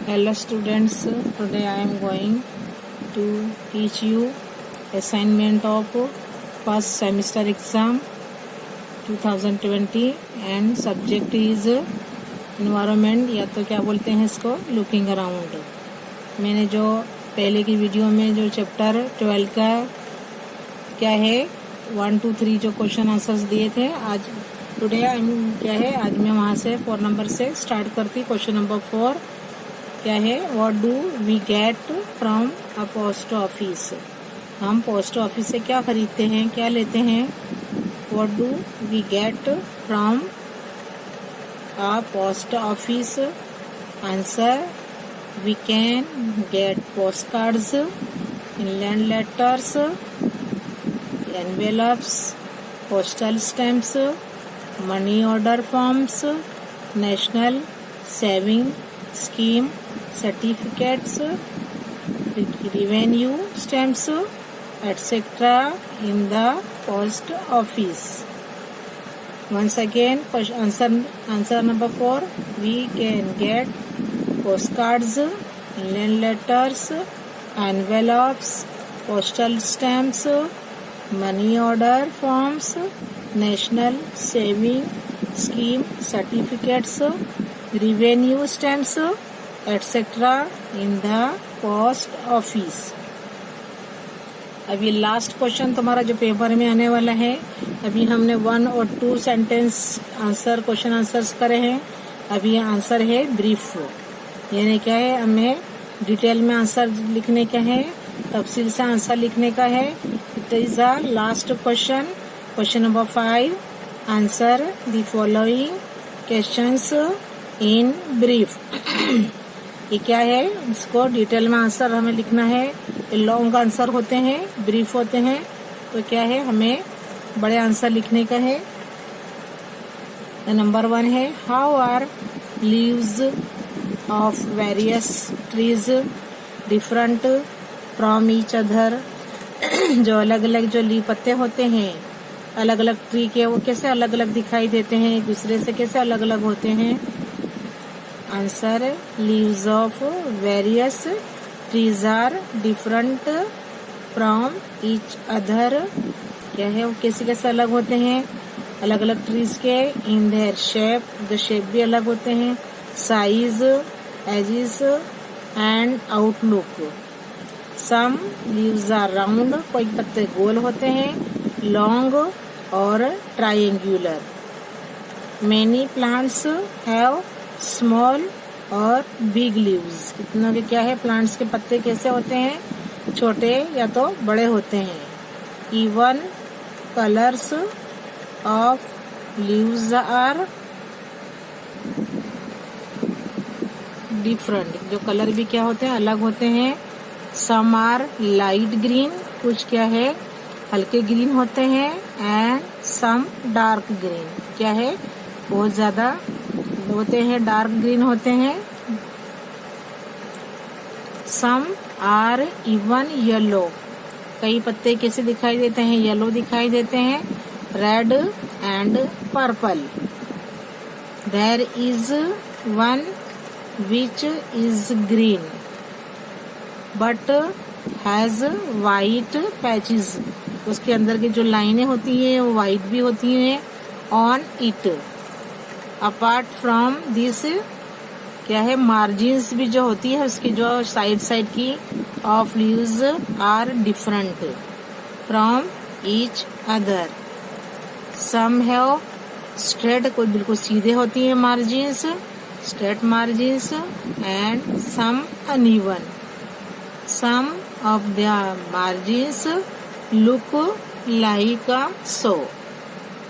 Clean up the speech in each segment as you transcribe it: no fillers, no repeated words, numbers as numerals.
Hello students, today I am going to teach you assignment of first semester exam 2020 and subject is environment या तो क्या बोलते हैं इसको looking around। मैंने जो पहले की वीडियो में जो चैप्टर 12 का क्या है 1, 2, 3 जो क्वेश्चन आंसर्स दिए थे, आज टुडे क्या है आज मैं वहाँ से 4 नंबर से स्टार्ट करती। क्वेश्चन नंबर 4 क्या है, what do we get from a post office. हम पोस्ट ऑफिस से क्या खरीदते हैं, क्या लेते हैं। What do we get from a post office. Answer, we can get post cards, inland letters, envelopes, postal stamps, money order forms, national saving scheme certificates, revenue stamps, etc. in the post office. Once again, answer number 4. We can get postcards, inland letters, envelopes, postal stamps, money order forms, national saving scheme certificates, revenue stamps, etc. in the post office. अभी last question तुम्हारा जो paper में आने वाला है, अभी हमने 1 और 2 सेंटेंस आंसर क्वेश्चन आंसर्स करे हैं। अभी आंसर है ब्रीफ, यानी क्या है, हमें डिटेल में आंसर लिखने का है, तफसील से आंसर लिखने का है। It is a last question, question number 5। Answer the following questions in brief. ये क्या है, इसको डिटेल में आंसर हमें लिखना है। लॉन्ग आंसर होते हैं, ब्रीफ होते हैं, तो क्या है हमें बड़े आंसर लिखने का है। नंबर 1 है, how are leaves of various trees different from each other. जो अलग अलग जो ली पत्ते होते हैं अलग अलग ट्री के, वो कैसे अलग अलग दिखाई देते हैं, एक दूसरे से कैसे अलग अलग होते हैं। Answer, leaves of various trees are different from each other. क्या है, वो कैसे कैसे अलग होते हैं अलग अलग ट्रीज के। इन देयर शेप, जो शेप भी अलग होते हैं, size, edges and outlook. Some leaves are round, कोई पत्ते गोल होते हैं, लॉन्ग और triangular. Many plants have small और बिग लीव्स। कितनों के क्या है, प्लांट्स के पत्ते कैसे होते हैं, छोटे या तो बड़े होते हैं। Even colours of leaves are different, जो कलर भी क्या होते हैं अलग होते हैं। सम आर लाइट ग्रीन, कुछ क्या है हल्के ग्रीन होते हैं। एंड सम डार्क ग्रीन, क्या है बहुत ज्यादा होते हैं, डार्क ग्रीन होते हैं। सम आर इवन येलो, कई पत्ते कैसे दिखाई देते हैं, येलो दिखाई देते हैं। Red and purple. There is one which is green but has white patches, उसके अंदर की जो लाइनें होती हैं वो वाइट भी होती हैं on it. Apart from this, क्या है मार्जिन्स भी जो होती है उसकी जो साइड की of leaves are different from each other. Some have straight, कोई बिल्कुल सीधे होती है margins, straight margins. And some uneven. Some of the margins look like a saw,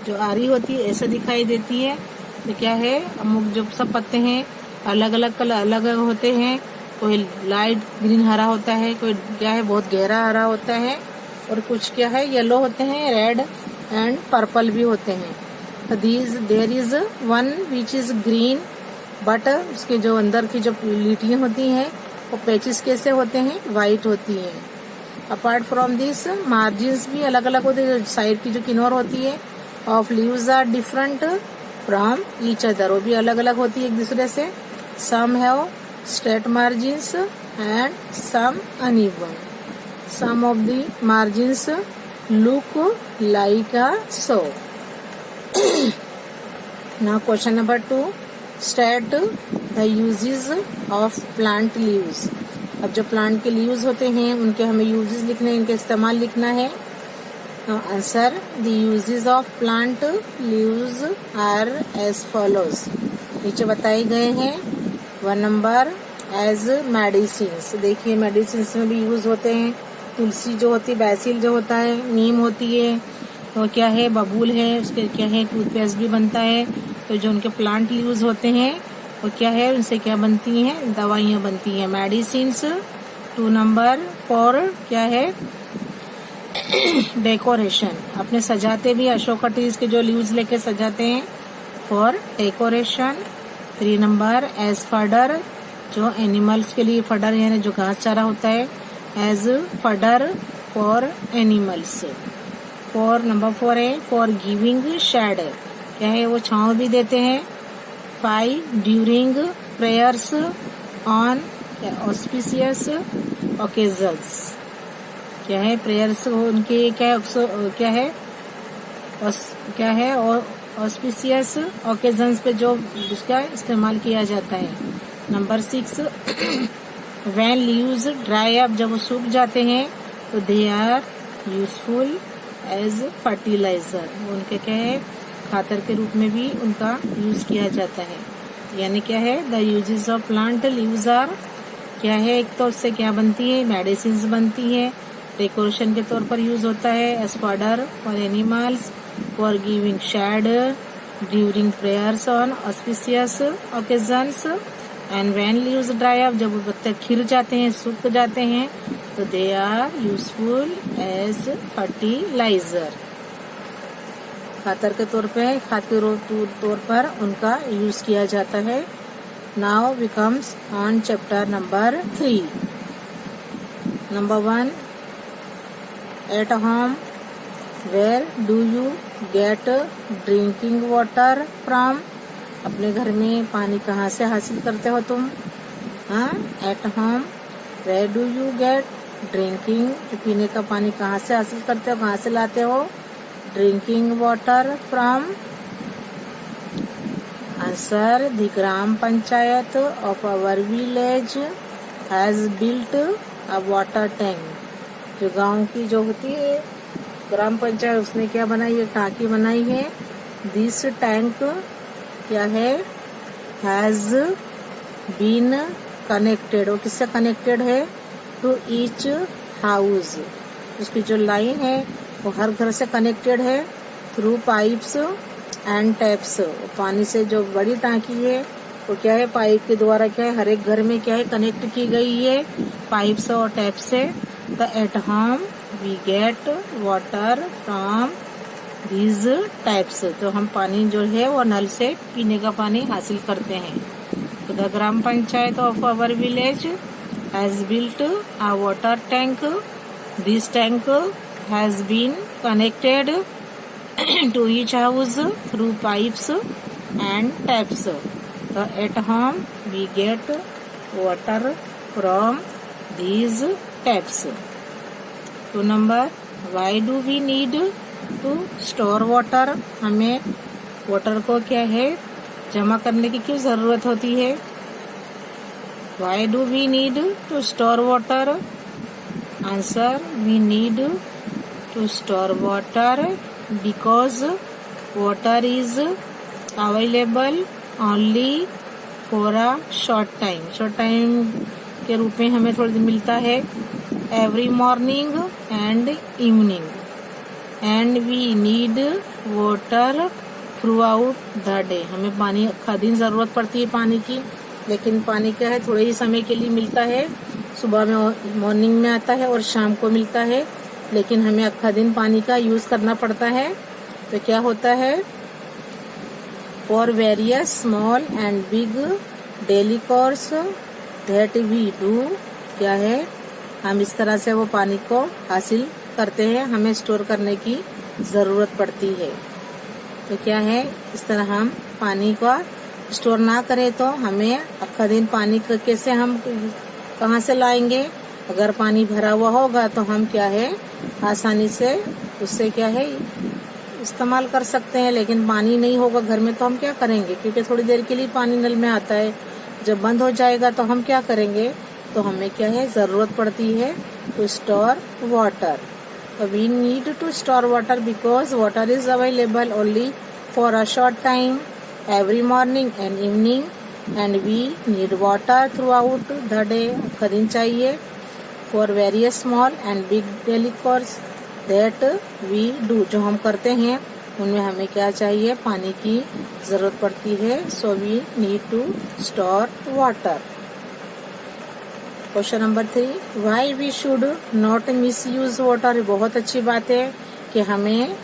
जो आरी होती है ऐसा दिखाई देती है। तो क्या है, अमुक जो सब पत्ते हैं अलग अलग कलर अलग अलग होते हैं, कोई लाइट ग्रीन हरा होता है, कोई क्या है बहुत गहरा हरा होता है, और कुछ क्या है येलो होते हैं, रेड एंड पर्पल भी होते हैं। There is one which is green but उसके जो अंदर की जो लीटियां होती हैं वो पैचेस कैसे होते हैं, वाइट होती हैं। अपार्ट फ्रॉम दिस, मार्जिन्स भी अलग अलग होते हैं, साइड की जो किनार होती है of leaves are different from each other, वो भी अलग अलग होती है एक दूसरे से। Some have straight margins and some uneven. Some of the margins look like a so. Now question number 2. State the uses of plant leaves. अब जो प्लांट के लीव्स होते हैं उनके हमें यूजेस लिखने हैं, इनके इस्तेमाल लिखना है. Now answer. The uses of plant leaves are as follows. नीचे बताए गए हैं. 1 नंबर एज मेडिसिन्स. देखिए मेडिसिन्स में भी यूज होते हैं. तुलसी जो होती है, बैसिल जो होता है, नीम होती है, तो क्या है बबूल है, उसके क्या है टूथपेस्ट भी बनता है. तो जो उनके प्लांट लीव्स होते हैं वो क्या है, उनसे क्या बनती हैं, दवाइयाँ बनती हैं, मेडिसिन्स. 2 नंबर 4 क्या है, डेकोरेशन. अपने सजाते भी अशोका ट्रीज के जो लीव्स लेके सजाते हैं, for decoration. 3 number as fodder. जो एनिमल्स के लिए फडर यानी जो घास चारा होता है, एज फडर फॉर एनिमल्स. 4 नंबर 4 है फॉर गिविंग शेड. क्या है, वो छांव भी देते हैं. 5 during prayers on auspicious occasions. क्या है, प्रेयर्स उनके क्या है और ऑस्पिशियस ओकेजन्स पे जो उसका इस्तेमाल किया जाता है. Number 6 when leaves dry up. जब वो सूख जाते हैं तो they are useful as fertiliser. उनके क्या है, खातर के रूप में भी उनका यूज किया जाता है. यानी क्या है, the uses of plant leaves are. क्या है, एक तो उससे क्या बनती है, मेडिसिन बनती है, डेकोरेशन के तौर पर यूज होता है, as fodder for animals, for giving shade during prayers on auspicious occasions. And when leaves dry up. जब वो पत्ते खिर जाते हैं, सूख जाते हैं, तो they are useful as fertiliser. खातर के तौर पे, खाद के तौर पर उनका यूज किया जाता है. Now we comes on chapter number 3. Number 1 at home. Where do you get drinking water from. अपने घर में पानी कहाँ से हासिल करते हो तुम. At home. Where do you get drinking. पीने का पानी कहाँ से हासिल करते हो, कहाँ से लाते हो. Drinking water from. Answer. The gram panchayat of our village has built a water tank. जो गांव की जो होती है ग्राम पंचायत, उसने क्या बनाई है, टांकी बनाई है. दिस टैंक क्या है, हैज बीन कनेक्टेड. वो किससे कनेक्टेड है, टू ईच हाउस. उसकी जो लाइन है वो हर घर से कनेक्टेड है थ्रू पाइप्स एंड टैप्स. पानी से जो बड़ी टांकी है वो क्या है, पाइप के द्वारा क्या है, हर एक घर में क्या है, कनेक्ट की गई है पाइप से और टैप से. तो at home we get water from these taps. तो हम पानी जो है वो नल से पीने का पानी हासिल करते हैं. तो the gram panchayat of our village has built a water tank. This tank has been connected to each house through pipes and taps. So at home we get water from these taps. 2 number why do we need to store water. हमें water को क्या है, जमा करने की क्यों जरूरत होती है. why do we need to store water. Answer. We need to store water because water is available only for a short time. short time के रूप में हमें थोड़ा दिन मिलता है. every morning and evening and we need water throughout the day. हमें पानी का दिन जरूरत पड़ती है पानी की, लेकिन पानी क्या है, थोड़े ही समय के लिए मिलता है. सुबह में मॉर्निंग में आता है और शाम को मिलता है, लेकिन हमें अक्खा दिन पानी का यूज करना पड़ता है. तो क्या होता है, for various small and big daily chores that we do. क्या है, हम इस तरह से वो पानी को हासिल करते हैं, हमें स्टोर करने की जरूरत पड़ती है. तो क्या है, इस तरह हम पानी का स्टोर ना करें तो हमें अक्खा दिन पानी कैसे हम कहाँ से लाएंगे। अगर पानी भरा हुआ होगा तो हम क्या है आसानी से उससे क्या है इस्तेमाल कर सकते हैं। लेकिन पानी नहीं होगा घर में तो हम क्या करेंगे, क्योंकि थोड़ी देर के लिए पानी नल में आता है, जब बंद हो जाएगा तो हम क्या करेंगे। तो हमें क्या है जरूरत पड़ती है to store water. So we need to store water because water is available only for a short time every morning and evening, and we need water throughout the day. हर दिन चाहिए for various small and big daily chores that we do. जो हम करते हैं उनमें हमें क्या चाहिए, पानी की जरूरत पड़ती है. So we need to store water. Question number 3, why we should not misuse water. बहुत अच्छी बात है कि हमें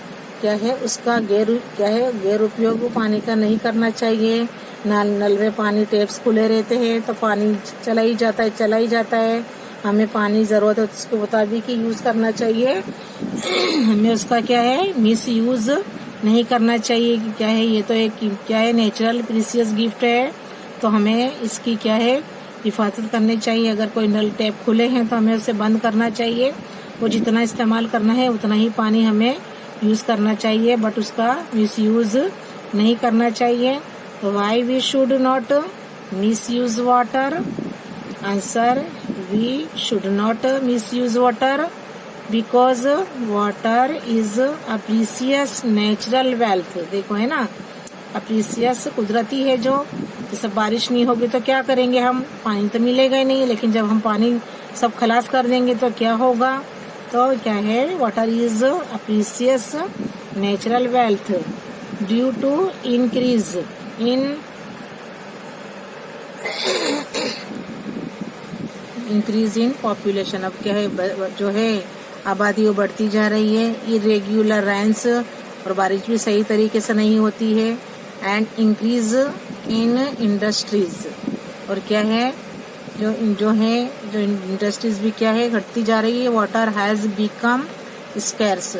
क्या है उसका गैर उपयोग पानी का नहीं करना चाहिए. नल में पानी टेप्स खुले रहते हैं तो पानी चला ही जाता है. हमें पानी जरूरत है उसके मुताबिक ही यूज करना चाहिए. हमें उसका क्या है मिस यूज नहीं करना चाहिए. क्या है ये तो एक क्या है नेचुरल प्रीसियस गिफ्ट है, तो हमें इसकी क्या है हिफाजत करनी चाहिए. अगर कोई नल टैप खुले हैं तो हमें उसे बंद करना चाहिए. वो जितना इस्तेमाल करना है उतना ही पानी हमें यूज करना चाहिए, बट उसका मिस यूज नहीं करना चाहिए. Why we should not misuse water. Answer, we should not misuse water because water is a precious natural wealth. देखो है ना, प्रीसियस कुदरती है. जो जैसे बारिश नहीं होगी तो क्या करेंगे हम, पानी तो मिलेगा ही नहीं. लेकिन जब हम पानी सब खलास कर देंगे तो क्या होगा, तो क्या है water is a precious natural wealth due to increase in population. अब क्या है जो है आबादी वो बढ़ती जा रही है. इरेग्युलर रेन्स और बारिश भी सही तरीके से नहीं होती है. And increase in industries. और क्या है जो इंडस्ट्रीज भी क्या है घटती जा रही है. Water has become scarce.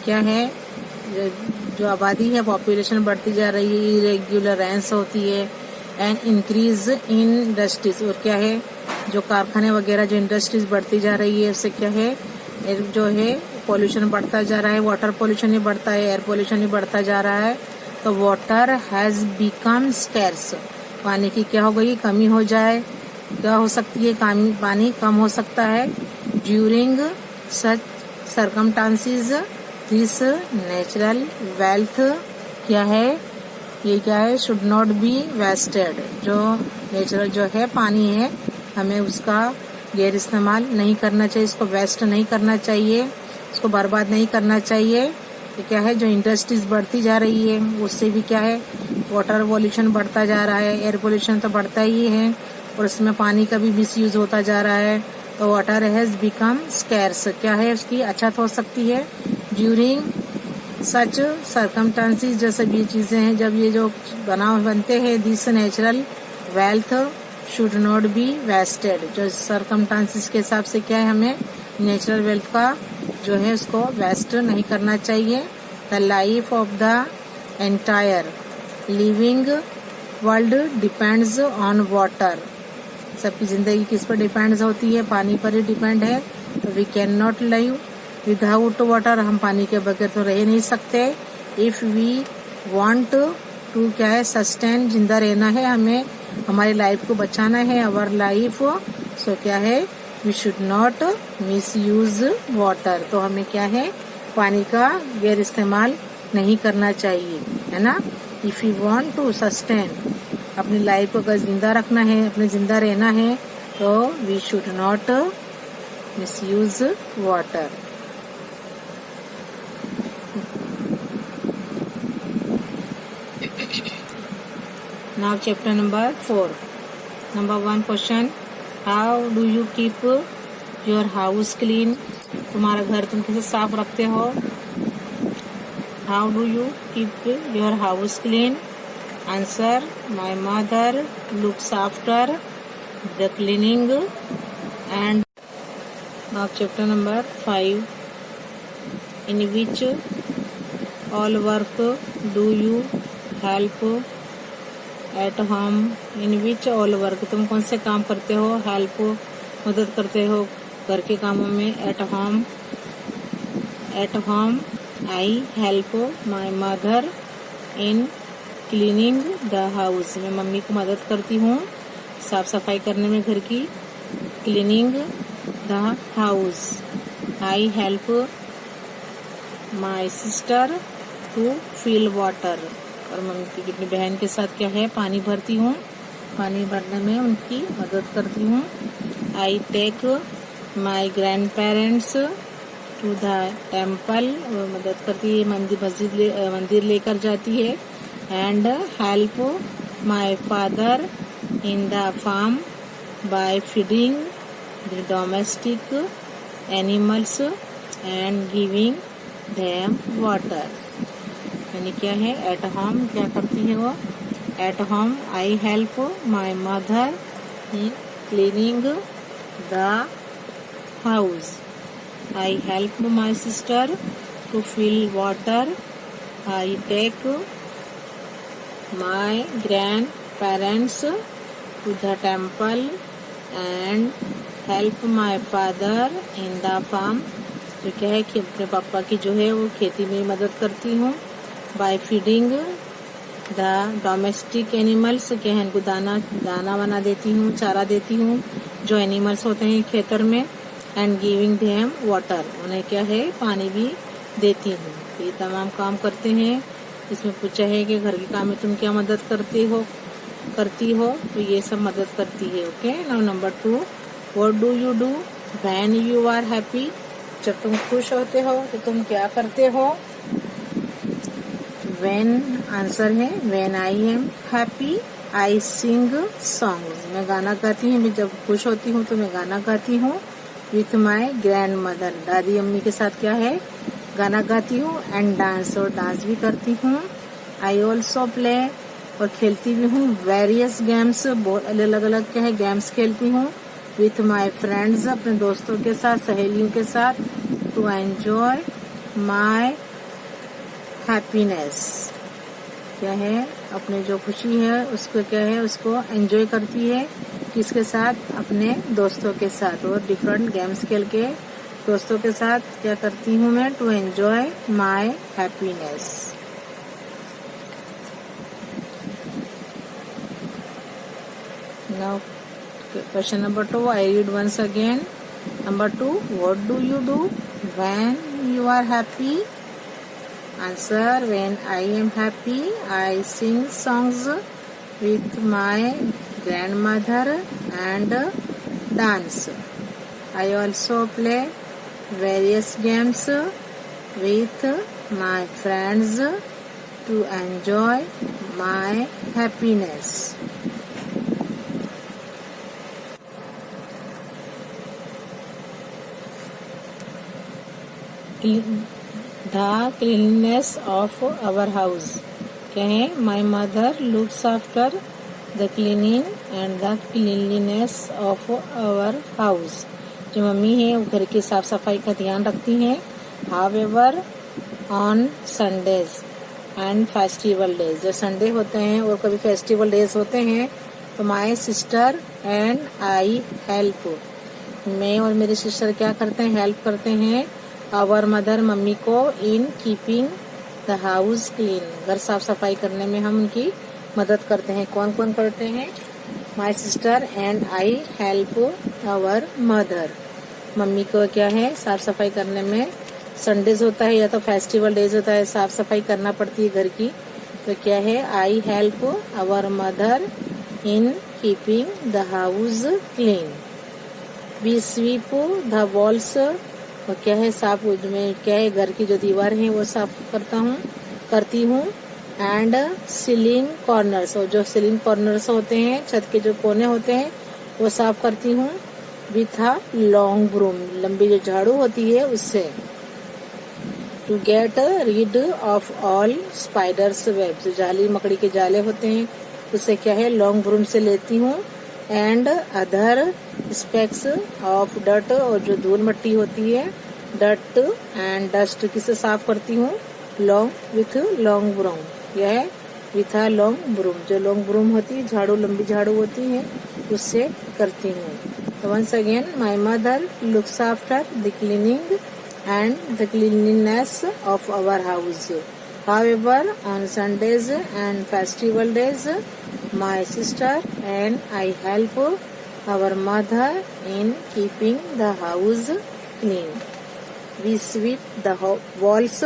क्या है जो आबादी है पॉपुलेशन बढ़ती जा रही है, इरेग्युलर रेन्स होती है एंड इंक्रीज इन इंडस्ट्रीज. और क्या है जो कारखाने वगैरह जो इंडस्ट्रीज बढ़ती जा रही है उससे क्या है जो है पोल्यूशन बढ़ता जा रहा है. वाटर पोल्यूशन ही बढ़ता है, एयर पोल्यूशन ही बढ़ता जा रहा है. तो वाटर हैज बिकम स्कैर्स. पानी की क्या हो गई कमी हो जाए. क्या हो सकती है, पानी कम हो सकता है. During such circumstances this natural wealth क्या है ये क्या है शुड नॉट बी वेस्टेड. जो नेचुरल जो है पानी है हमें उसका गैर इस्तेमाल नहीं करना चाहिए. इसको वेस्ट नहीं करना चाहिए, उसको बर्बाद नहीं करना चाहिए. तो क्या है जो इंडस्ट्रीज बढ़ती जा रही है उससे भी क्या है वाटर पोल्यूशन बढ़ता जा रहा है. एयर पोल्यूशन तो बढ़ता ही है और उसमें पानी का भी मिसयूज होता जा रहा है. तो वाटर हैज बिकम स्कैर्स. क्या है उसकी अछत हो सकती है. ड्यूरिंग सच सर्कमस्टांसेस, जो सब ये चीजें हैं जब ये जो बनते हैं this natural wealth should not be wasted. जो सर्कमस्टांसेस के हिसाब से क्या है हमें नेचुरल वेल्थ का जो है उसको वेस्ट नहीं करना चाहिए. The life of the entire living world depends on water. सबकी जिंदगी किस पर डिपेंड्स होती है, पानी पर ही डिपेंड है. तो we cannot live without water. हम पानी के बगैर तो रह नहीं सकते. इफ वी वांट टू क्या है सस्टेन, जिंदा रहना है, हमें हमारी लाइफ को बचाना है, अवर लाइफ. सो क्या है we should not misuse water. तो हमें क्या है पानी का गैर इस्तेमाल नहीं करना चाहिए, है ना. If you want to sustain, अपनी लाइफ को अगर जिंदा रखना है, अपने जिंदा रहना है, तो we should not misuse water. Now chapter number 4. Number 1 question. How do you keep your house clean? तुम्हारा घर तुम कैसे साफ रखते हो. How do you keep your house clean? Answer, my mother looks after the cleaning. And now chapter number 5. In which all work do you help at home? In which all work, तुम कौन से काम करते हो? Help मदद करते हो घर के कामों में। Eight home I help my mother in cleaning the house. मैं मम्मी को मदद करती हूँ साफ सफाई करने में घर की। Cleaning the house. I help my sister to fill water. और मम्मी की अपनी बहन के साथ क्या है, पानी भरती हूँ। पानी भरने में उनकी मदद करती हूँ। I take my grandparents to the temple. वो मदद करती है, मंदिर लेकर जाती है। And help my father in the farm by feeding the domestic animals and giving them water. यानी क्या है, एट होम क्या करती है वो? At home I help my mother in cleaning the house. I help my sister to fill water. I take my grandparents to the temple and help my father in the farm. तो क्या है कि अपने पापा की जो है वो खेती में मदद करती हूँ। By feeding the domestic animals, क्या है, इनको दाना वाना देती हूँ, चारा देती हूँ जो एनिमल्स होते हैं खेतर में। एंड गिविंग देम वाटर, उन्हें क्या है, पानी भी देती हूँ। तो ये तमाम काम करते हैं। इसमें पूछा है कि घर के काम में तुम क्या मदद करती हो, तो ये सब मदद करती है। Okay, now number 2, what do you do when you are happy? जब तुम खुश होते हो तो तुम क्या करते हो? व्हेन आंसर है, when I am happy I sing songs. मैं गाना गाती हूँ। मैं जब खुश होती हूँ तो मैं गाना गाती हूँ। विथ माई ग्रैंड मदर, दादी अम्मी के साथ क्या है, गाना गाती हूँ। एंड डांस, और डांस भी करती हूँ। आई ऑल्सो प्ले, और खेलती भी हूँ। वेरियस गेम्स, बहुत अलग अलग क्या है गेम्स खेलती हूँ। विथ माई फ्रेंड्स, अपने दोस्तों के साथ, सहेलियों के साथ। टू एंजॉय माई हैप्पीनेस, क्या है, अपने जो खुशी है उसको क्या है, उसको एंजॉय करती है। किसके साथ? अपने दोस्तों के साथ। और डिफरेंट गेम्स खेल के दोस्तों के साथ क्या करती हूँ मैं? To enjoy my happiness. Now question number 2, I read once again. Number 2, what do you do when you are happy? Answer, when I am happy, I sing songs with my grandmother and dance. I also play various games with my friends to enjoy my happiness. The cleanliness of our house, क्या है, my mother looks after the cleaning and the cleanliness of our house. जो mummy है वो घर की साफ सफाई का ध्यान रखती हैं। However, on Sundays and festival days, जो संडे होते हैं और कभी फेस्टिवल डेज होते हैं, तो my sister and I help, मैं और मेरे सिस्टर क्या करते हैं, हेल्प करते हैं आवर मदर, मम्मी को, इन कीपिंग द हाउस क्लीन, घर साफ सफाई करने में हम उनकी मदद करते हैं। कौन कौन करते हैं? My sister and I help our mother, mummy को क्या है, साफ सफाई करने में। संडेज होता है या तो फेस्टिवल डेज होता है, साफ सफाई करना पड़ती है घर की, तो क्या है, I help our mother in keeping the house clean. We sweep the walls, और क्या है, साफ में क्या है, घर की जो दीवार है वो साफ करती हूँ। एंड सीलिंग कॉर्नर्स, और जो सीलिंग कॉर्नर्स होते हैं, छत के जो कोने होते हैं, वो साफ करती हूँ। विथ अ लॉन्ग ब्रूम, लंबी जो झाड़ू होती है उससे। To get rid of all spiders web, जो जाली मकड़ी के जाले होते हैं उससे क्या है, लॉन्ग ब्रूम से लेती हूँ। एंड अदर स्पेक्स ऑफ डट, और जो धूल मट्टी होती है, डट एंड डस्ट, किसे साफ करती हूँ? लॉन्ग विथ लॉन्ग ब्रूम, यह विथ अ लॉन्ग ब्रूम, जो लॉन्ग ब्रूम होती है, झाड़ू, लंबी झाड़ू होती है, उससे करती हूँ। तो once again, my mother looks after the cleaning and the cleanliness of our house. However, on Sundays and festival days, my sister and I help our mother in keeping the house clean. We sweep the walls,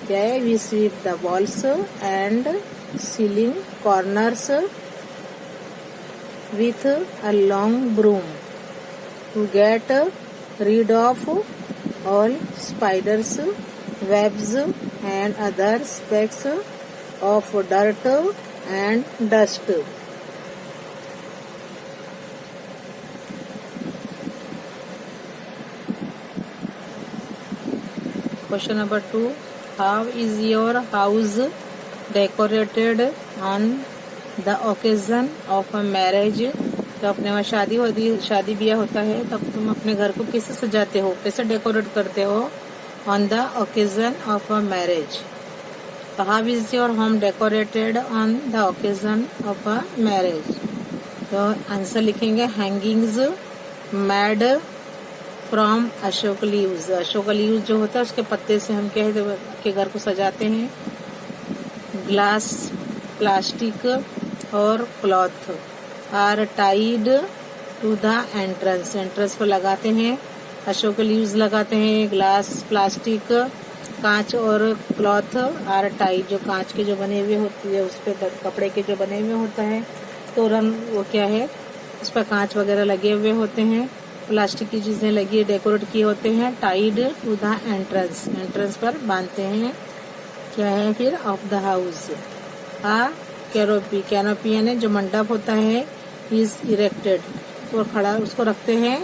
क्या है? We sweep the walls and ceiling corners with a long broom to get rid of all spiders, webs and other specks of dirt and dust. Question number 2. How is your house decorated on the occasion of a marriage? तो अपने वहाँ शादी ब्याह होता है, तब तुम अपने घर को कैसे सजाते हो, कैसे डेकोरेट करते हो? On the occasion of a marriage. So how is your home decorated on the occasion of a marriage? तो आंसर लिखेंगे hangings made from Ashok leaves. Ashok leaves जो होता है उसके पत्ते से हम के घर को सजाते हैं। ग्लास, प्लास्टिक और cloth are tied to the entrance, entrance पर लगाते हैं। अशोक लीव्स लगाते हैं। ग्लास, प्लास्टिक, कांच और क्लॉथ आर टाइड, जो कांच के जो बने हुए होती है, उस पर कपड़े के जो बने हुए होता है तोरण, वो क्या है, उस पर कांच वगैरह लगे हुए होते हैं। प्लास्टिक की चीजें लगी डेकोरेट किए होते हैं। Tied to the entrance, entrance पर बांधते हैं। क्या है फिर? Of the house. Canopy, canopy यानी जो मंडप होता है, इज इरेक्टेड, तो खड़ा उसको रखते हैं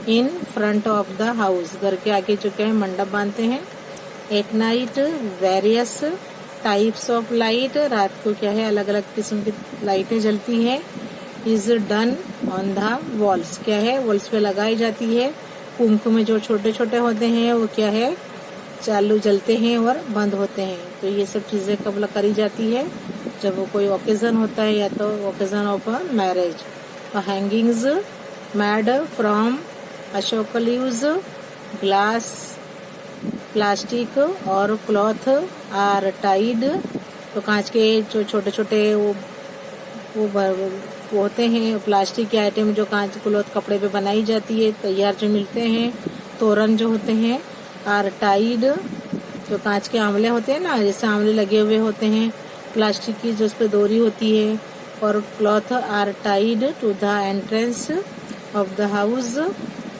in front of the house, घर के आगे जो क्या है मंडप बांधते हैं। एक night various types of light, रात को क्या है अलग अलग किस्म की लाइटें जलती है। Is done on the walls, क्या है वॉल्स पे लगाई जाती है। कुमकुम में जो छोटे छोटे होते हैं वो क्या है चालू जलते हैं और बंद होते हैं। तो ये सब चीजें कब करी जाती है? जब वो कोई ओकेजन होता है या तो occasion of a marriage. Hangings made from Ashok leaves, glass, plastic और क्लॉथ आर टाइड, तो कांच के जो छोटे छोटे वो होते हैं, प्लास्टिक के आइटम जो कांच क्लॉथ कपड़े पे बनाई जाती है, तैयार जो मिलते हैं। तोरण जो होते हैं आर टाइड, जो कांच के आंवले होते हैं ना, जैसे आंवले लगे हुए होते हैं, प्लास्टिक की जो उस पर डोरी होती है, और cloth are tied to the entrance of the house.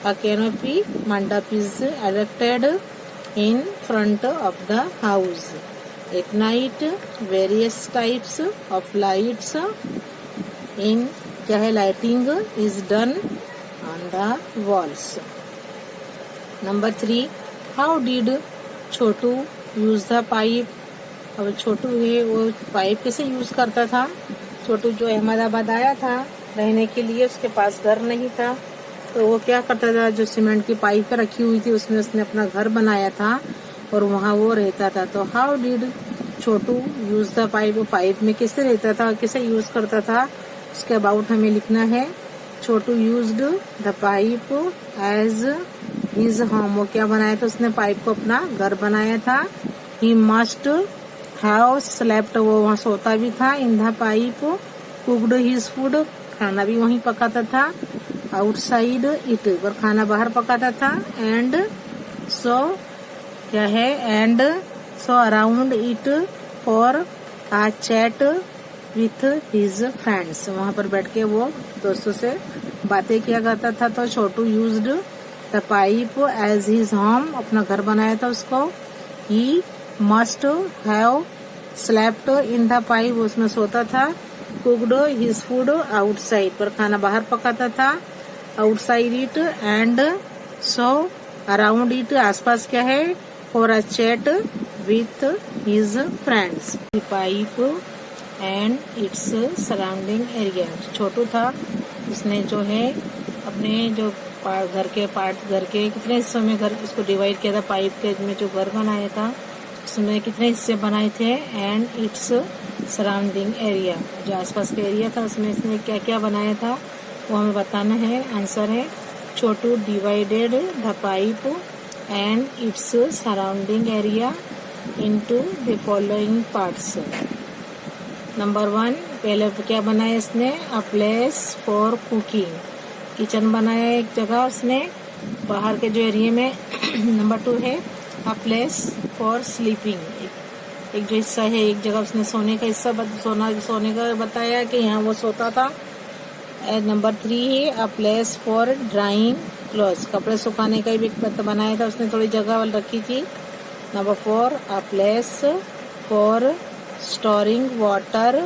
A canopy mandap is erected in front of the house. At night, various types of lights in क्या है lighting is done on the walls. Number 3. How did Chhotu use the pipe? अब छोटू है वो pipe कैसे use करता था? छोटू जो अहमदाबाद आया था रहने के लिए, उसके पास घर नहीं था, तो वो क्या करता था, जो सीमेंट की पाइप रखी हुई थी उसमें उसने अपना घर बनाया था और वहाँ वो रहता था। तो how did Chhotu use the pipe, वो पाइप में कैसे रहता था, कैसे यूज करता था, उसके अबाउट हमें लिखना है। Chhotu used the pipe as his home, वो क्या बनाया था, उसने पाइप को अपना घर बनाया था। ही मस्ट हैव स्लेप्ट, वो वहाँ सोता भी था। इन the pipe cooked his food, खाना भी वहीं पकाता था। आउटसाइड इट, पर खाना बाहर पकाता था। एंड सो क्या है, and so around it for uh chat with his friends, वहां पर बैठ के वो दोस्तों से बातें किया करता था। तो Chhotu used the pipe as his home, अपना घर बनाया था उसको। He must have slept in the pipe, उसमें सोता था। कुक्ड हिज फूड आउटसाइड, पर खाना बाहर पकाता था। Outside it and so around it, आसपास क्या है, for a chat with his friends. Pipe and its surrounding area, Chhotu था उसने जो है अपने जो घर के कितने हिस्सों में घर उसको डिवाइड किया था, पाइप के में जो घर बनाया था उसमें कितने हिस्से बनाए थे एंड इट्स सराउंडिंग एरिया, जो आसपास का एरिया था उसमें इसने क्या क्या बनाया था वो हमें बताना है। आंसर है Chhotu divided the pipe and its surrounding area into the following parts. Number 1, पहले क्या बनाया इसने, a place for cooking, kitchen बनाया एक जगह उसने बाहर के जो एरिया में। नंबर 2 है अ प्लेस फॉर स्लीपिंग, एक जो हिस्सा है एक जगह उसने सोने का हिस्सा सोने का बताया कि यहाँ वो सोता था। नंबर 3 है अ प्लेस फॉर ड्राइंग क्लोथ्स, कपड़े सुखाने का भी बनाया था उसने, थोड़ी जगह रखी थी। Number 4 a place for storing water,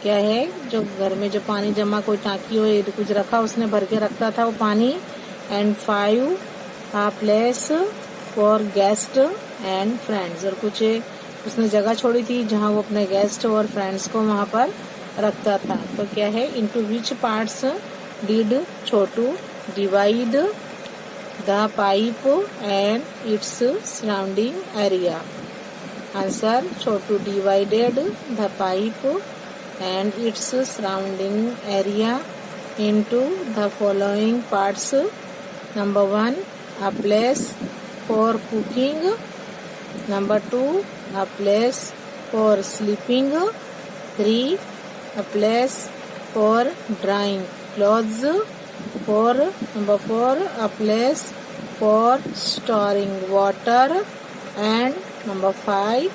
क्या है जो घर में जो पानी जमा कोई टांकी हो कुछ रखा उसने भर के रखता था वो पानी। And 5 a place for guest and friends, और कुछ उसने जगह छोड़ी थी जहाँ वो अपने गेस्ट और फ्रेंड्स को वहाँ पर रखता था। तो क्या है, into which parts did Chhotu divide the pipe and its surrounding area. Answer Chhotu divided the pipe and its surrounding area into the following parts. Number 1 a place for cooking, number 2 a place for sleeping, 3 a place for drying clothes, number 4 a place for storing water, and number 5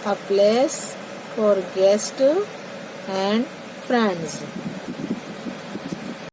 a place for guests and friends.